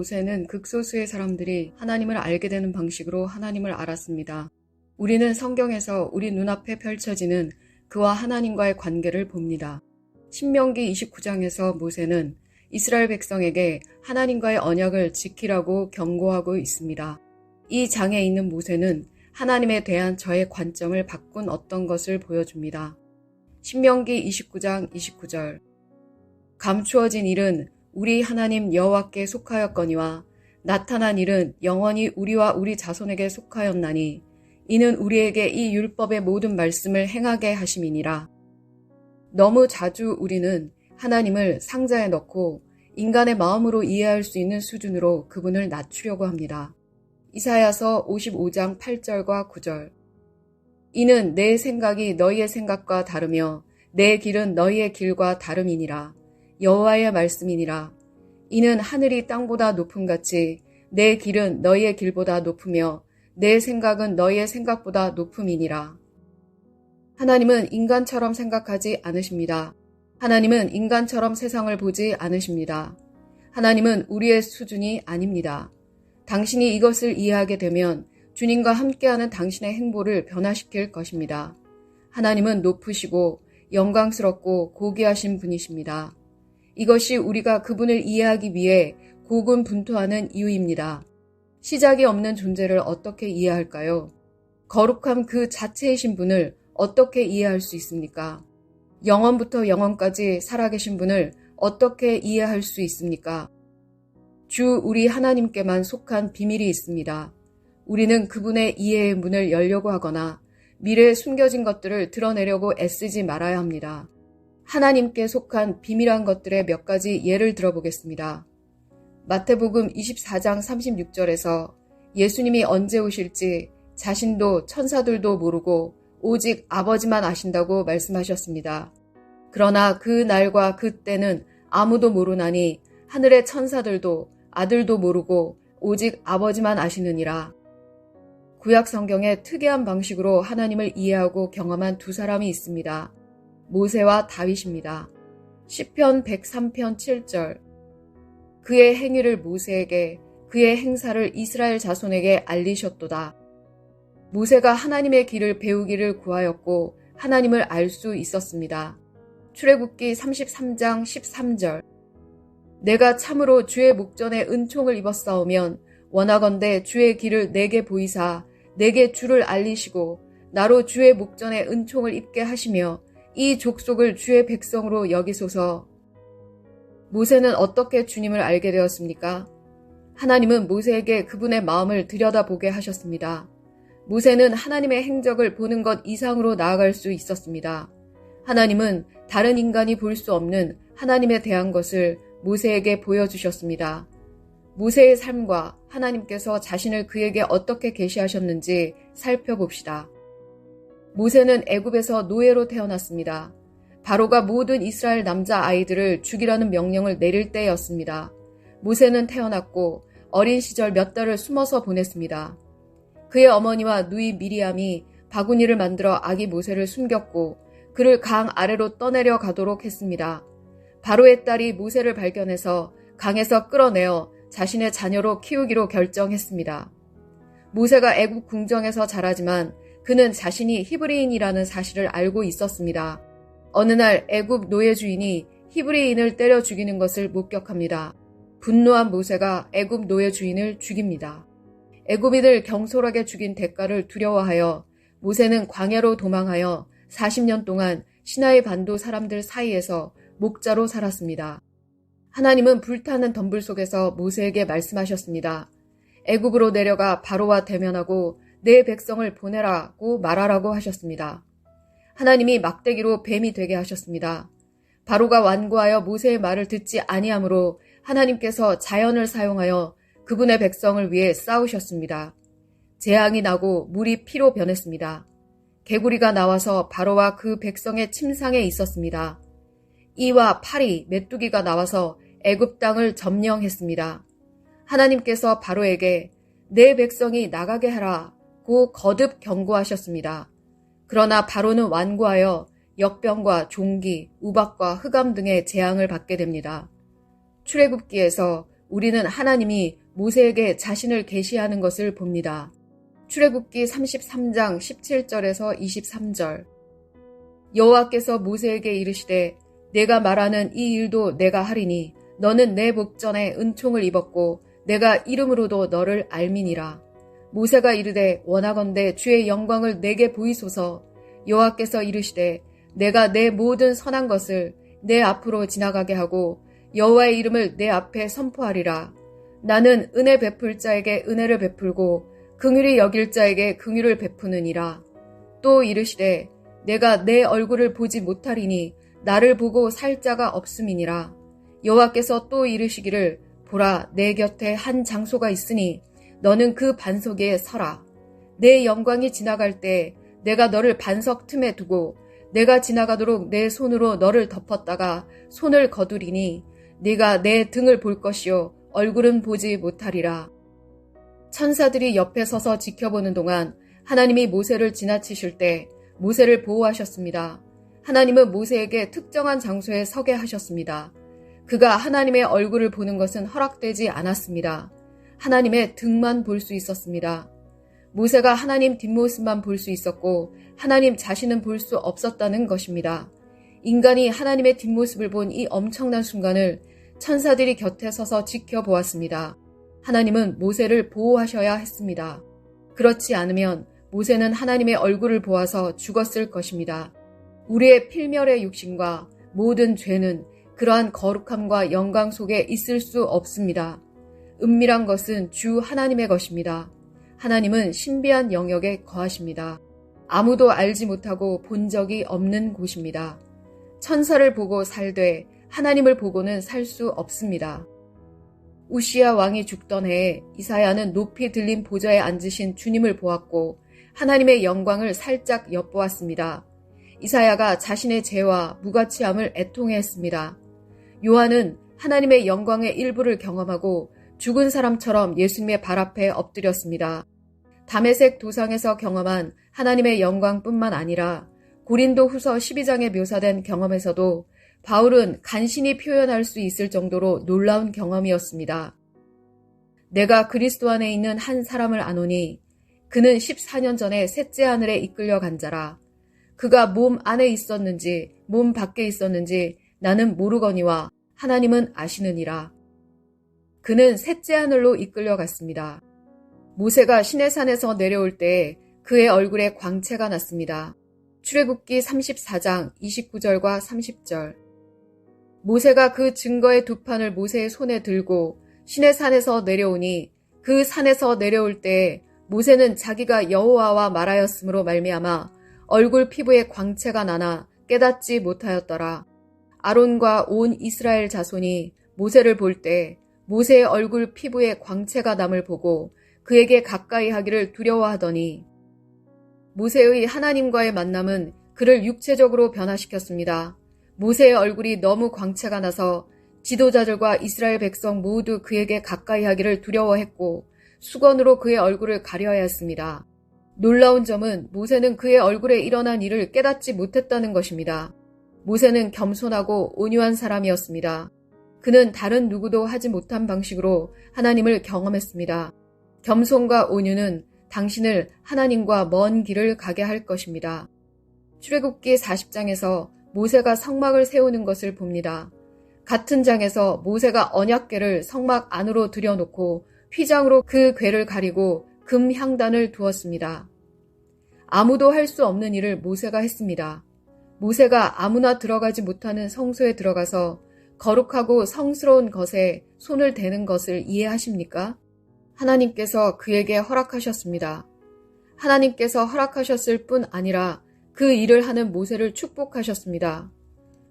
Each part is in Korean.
모세는 극소수의 사람들이 하나님을 알게 되는 방식으로 하나님을 알았습니다. 우리는 성경에서 우리 눈앞에 펼쳐지는 그와 하나님과의 관계를 봅니다. 신명기 29장에서 모세는 이스라엘 백성에게 하나님과의 언약을 지키라고 경고하고 있습니다. 이 장에 있는 모세는 하나님에 대한 저의 관점을 바꾼 어떤 것을 보여줍니다. 신명기 29장 29절 감추어진 일은 우리 하나님 여호와께 속하였거니와 나타난 일은 영원히 우리와 우리 자손에게 속하였나니 이는 우리에게 이 율법의 모든 말씀을 행하게 하심이니라. 너무 자주 우리는 하나님을 상자에 넣고 인간의 마음으로 이해할 수 있는 수준으로 그분을 낮추려고 합니다. 이사야서 55장 8절과 9절 이는 내 생각이 너희의 생각과 다르며 내 길은 너희의 길과 다름이니라. 여호와의 말씀이니라. 이는 하늘이 땅보다 높음같이 내 길은 너희의 길보다 높으며 내 생각은 너희의 생각보다 높음이니라. 하나님은 인간처럼 생각하지 않으십니다. 하나님은 인간처럼 세상을 보지 않으십니다. 하나님은 우리의 수준이 아닙니다. 당신이 이것을 이해하게 되면 주님과 함께하는 당신의 행보를 변화시킬 것입니다. 하나님은 높으시고 영광스럽고 고귀하신 분이십니다. 이것이 우리가 그분을 이해하기 위해 고군분투하는 이유입니다. 시작이 없는 존재를 어떻게 이해할까요? 거룩함 그 자체이신 분을 어떻게 이해할 수 있습니까? 영원부터 영원까지 살아계신 분을 어떻게 이해할 수 있습니까? 주 우리 하나님께만 속한 비밀이 있습니다. 우리는 그분의 이해의 문을 열려고 하거나 미래에 숨겨진 것들을 드러내려고 애쓰지 말아야 합니다. 하나님께 속한 비밀한 것들의 몇 가지 예를 들어보겠습니다. 마태복음 24장 36절에서 예수님이 언제 오실지 자신도 천사들도 모르고 오직 아버지만 아신다고 말씀하셨습니다. 그러나 그 날과 그 때는 아무도 모르나니 하늘의 천사들도 아들도 모르고 오직 아버지만 아시느니라. 구약 성경에 특이한 방식으로 하나님을 이해하고 경험한 두 사람이 있습니다. 모세와 다윗입니다. 시편 103편 7절 그의 행위를 모세에게 그의 행사를 이스라엘 자손에게 알리셨도다. 모세가 하나님의 길을 배우기를 구하였고 하나님을 알 수 있었습니다. 출애굽기 33장 13절 내가 참으로 주의 목전에 은총을 입었사오면 원하건대 주의 길을 내게 보이사 내게 주를 알리시고 나로 주의 목전에 은총을 입게 하시며 이 족속을 주의 백성으로 여기소서. 모세는 어떻게 주님을 알게 되었습니까? 하나님은 모세에게 그분의 마음을 들여다보게 하셨습니다. 모세는 하나님의 행적을 보는 것 이상으로 나아갈 수 있었습니다. 하나님은 다른 인간이 볼 수 없는 하나님에 대한 것을 모세에게 보여주셨습니다. 모세의 삶과 하나님께서 자신을 그에게 어떻게 계시하셨는지 살펴봅시다. 모세는 애굽에서 노예로 태어났습니다. 바로가 모든 이스라엘 남자 아이들을 죽이라는 명령을 내릴 때였습니다. 모세는 태어났고 어린 시절 몇 달을 숨어서 보냈습니다. 그의 어머니와 누이 미리암이 바구니를 만들어 아기 모세를 숨겼고 그를 강 아래로 떠내려 가도록 했습니다. 바로의 딸이 모세를 발견해서 강에서 끌어내어 자신의 자녀로 키우기로 결정했습니다. 모세가 애굽 궁정에서 자라지만 그는 자신이 히브리인이라는 사실을 알고 있었습니다. 어느 날 애굽 노예 주인이 히브리인을 때려 죽이는 것을 목격합니다. 분노한 모세가 애굽 노예 주인을 죽입니다. 애굽인을 경솔하게 죽인 대가를 두려워하여 모세는 광야로 도망하여 40년 동안 시나이 반도 사람들 사이에서 목자로 살았습니다. 하나님은 불타는 덤불 속에서 모세에게 말씀하셨습니다. 애굽으로 내려가 바로와 대면하고 내 백성을 보내라고 말하라고 하셨습니다. 하나님이 막대기로 뱀이 되게 하셨습니다. 바로가 완고하여 모세의 말을 듣지 아니하므로 하나님께서 자연을 사용하여 그분의 백성을 위해 싸우셨습니다. 재앙이 나고 물이 피로 변했습니다. 개구리가 나와서 바로와 그 백성의 침상에 있었습니다. 이와 파리, 메뚜기가 나와서 애굽 땅을 점령했습니다. 하나님께서 바로에게 내 백성이 나가게 하라고 거듭 경고하셨습니다. 그러나 바로는 완고하여 역병과 종기, 우박과 흑암 등의 재앙을 받게 됩니다. 출애굽기에서 우리는 하나님이 모세에게 자신을 계시하는 것을 봅니다. 출애굽기 33장 17절에서 23절. 여호와께서 모세에게 이르시되 내가 말하는 이 일도 내가 하리니 너는 내 목전에 은총을 입었고 내가 이름으로도 너를 알미니라. 모세가 이르되 원하건대 주의 영광을 내게 보이소서. 여호와께서 이르시되 내가 내 모든 선한 것을 내 앞으로 지나가게 하고 여호와의 이름을 내 앞에 선포하리라. 나는 은혜 베풀 자에게 은혜를 베풀고 긍휼히 여길 자에게 긍휼을 베푸느니라. 또 이르시되 내가 내 얼굴을 보지 못하리니 나를 보고 살 자가 없음이니라. 여호와께서 또 이르시기를 보라 내 곁에 한 장소가 있으니 너는 그 반석 위에 서라. 내 영광이 지나갈 때 내가 너를 반석 틈에 두고 내가 지나가도록 내 손으로 너를 덮었다가 손을 거두리니 네가 내 등을 볼 것이요 얼굴은 보지 못하리라. 천사들이 옆에 서서 지켜보는 동안 하나님이 모세를 지나치실 때 모세를 보호하셨습니다. 하나님은 모세에게 특정한 장소에 서게 하셨습니다. 그가 하나님의 얼굴을 보는 것은 허락되지 않았습니다. 하나님의 등만 볼 수 있었습니다. 모세가 하나님 뒷모습만 볼 수 있었고 하나님 자신은 볼 수 없었다는 것입니다. 인간이 하나님의 뒷모습을 본 이 엄청난 순간을 천사들이 곁에 서서 지켜보았습니다. 하나님은 모세를 보호하셔야 했습니다. 그렇지 않으면 모세는 하나님의 얼굴을 보아서 죽었을 것입니다. 우리의 필멸의 육신과 모든 죄는 그러한 거룩함과 영광 속에 있을 수 없습니다. 은밀한 것은 주 하나님의 것입니다. 하나님은 신비한 영역에 거하십니다. 아무도 알지 못하고 본 적이 없는 곳입니다. 천사를 보고 살되 하나님을 보고는 살 수 없습니다. 우시야 왕이 죽던 해에 이사야는 높이 들린 보좌에 앉으신 주님을 보았고 하나님의 영광을 살짝 엿보았습니다. 이사야가 자신의 죄와 무가치함을 애통해했습니다. 요한은 하나님의 영광의 일부를 경험하고 죽은 사람처럼 예수님의 발 앞에 엎드렸습니다. 다메섹 도상에서 경험한 하나님의 영광뿐만 아니라 고린도 후서 12장에 묘사된 경험에서도 바울은 간신히 표현할 수 있을 정도로 놀라운 경험이었습니다. 내가 그리스도 안에 있는 한 사람을 아노니 그는 14년 전에 셋째 하늘에 이끌려 간 자라. 그가 몸 안에 있었는지 몸 밖에 있었는지 나는 모르거니와 하나님은 아시느니라. 그는 셋째 하늘로 이끌려 갔습니다. 모세가 시내산에서 내려올 때 그의 얼굴에 광채가 났습니다. 출애굽기 34장 29절과 30절. 모세가 그 증거의 두 판을 모세의 손에 들고 시내산에서 내려오니 그 산에서 내려올 때 모세는 자기가 여호와와 말하였으므로 말미암아 얼굴 피부에 광채가 나나 깨닫지 못하였더라. 아론과 온 이스라엘 자손이 모세를 볼 때 모세의 얼굴 피부에 광채가 남을 보고 그에게 가까이 하기를 두려워하더니 모세의 하나님과의 만남은 그를 육체적으로 변화시켰습니다. 모세의 얼굴이 너무 광채가 나서 지도자들과 이스라엘 백성 모두 그에게 가까이 하기를 두려워했고 수건으로 그의 얼굴을 가려야 했습니다. 놀라운 점은 모세는 그의 얼굴에 일어난 일을 깨닫지 못했다는 것입니다. 모세는 겸손하고 온유한 사람이었습니다. 그는 다른 누구도 하지 못한 방식으로 하나님을 경험했습니다. 겸손과 온유는 당신을 하나님과 먼 길을 가게 할 것입니다. 출애굽기 40장에서 모세가 성막을 세우는 것을 봅니다. 같은 장에서 모세가 언약궤를 성막 안으로 들여놓고 휘장으로 그 궤를 가리고 금 향단을 두었습니다. 아무도 할 수 없는 일을 모세가 했습니다. 모세가 아무나 들어가지 못하는 성소에 들어가서 거룩하고 성스러운 것에 손을 대는 것을 이해하십니까? 하나님께서 그에게 허락하셨습니다. 하나님께서 허락하셨을 뿐 아니라 그 일을 하는 모세를 축복하셨습니다.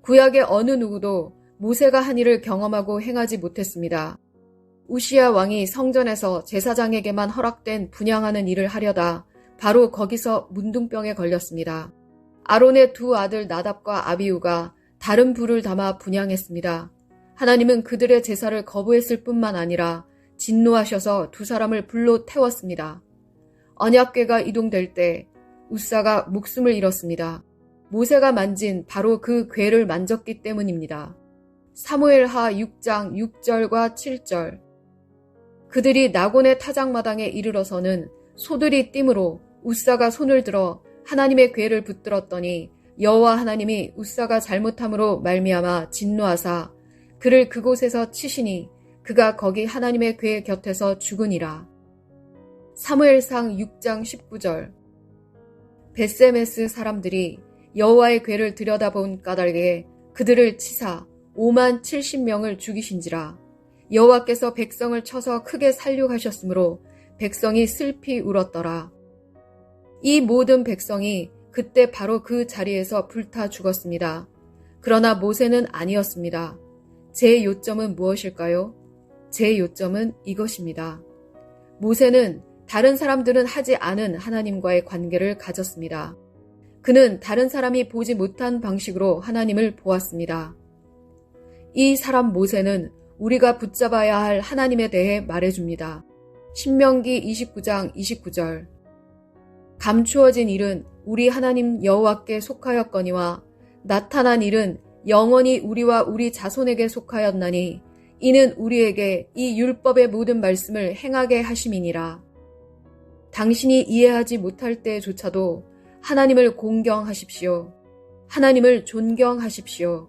구약의 어느 누구도 모세가 한 일을 경험하고 행하지 못했습니다. 우시야 왕이 성전에서 제사장에게만 허락된 분향하는 일을 하려다 바로 거기서 문둥병에 걸렸습니다. 아론의 두 아들 나답과 아비후가 다른 불을 담아 분향했습니다. 하나님은 그들의 제사를 거부했을 뿐만 아니라 진노하셔서 두 사람을 불로 태웠습니다. 언약궤가 이동될 때 우사가 목숨을 잃었습니다. 모세가 만진 바로 그 궤를 만졌기 때문입니다. 사무엘하 6장 6절과 7절. 그들이 나곤의 타작마당에 이르러서는 소들이 띠므로 웃사가 손을 들어 하나님의 궤를 붙들었더니 여호와 하나님이 웃사가 잘못함으로 말미암아 진노하사 그를 그곳에서 치시니 그가 거기 하나님의 궤 곁에서 죽으니라. 사무엘상 6장 19절. 베세메스 사람들이 여호와의 궤를 들여다본 까닭에 그들을 치사 5만 70명을 죽이신지라. 여호와께서 백성을 쳐서 크게 살육하셨으므로 백성이 슬피 울었더라. 이 모든 백성이 그때 바로 그 자리에서 불타 죽었습니다. 그러나 모세는 아니었습니다. 제 요점은 무엇일까요? 제 요점은 이것입니다. 모세는 다른 사람들은 하지 않은 하나님과의 관계를 가졌습니다. 그는 다른 사람이 보지 못한 방식으로 하나님을 보았습니다. 이 사람 모세는 우리가 붙잡아야 할 하나님에 대해 말해줍니다. 신명기 29장 29절. 감추어진 일은 우리 하나님 여호와께 속하였거니와 나타난 일은 영원히 우리와 우리 자손에게 속하였나니 이는 우리에게 이 율법의 모든 말씀을 행하게 하심이니라. 당신이 이해하지 못할 때조차도 하나님을 공경하십시오. 하나님을 존경하십시오.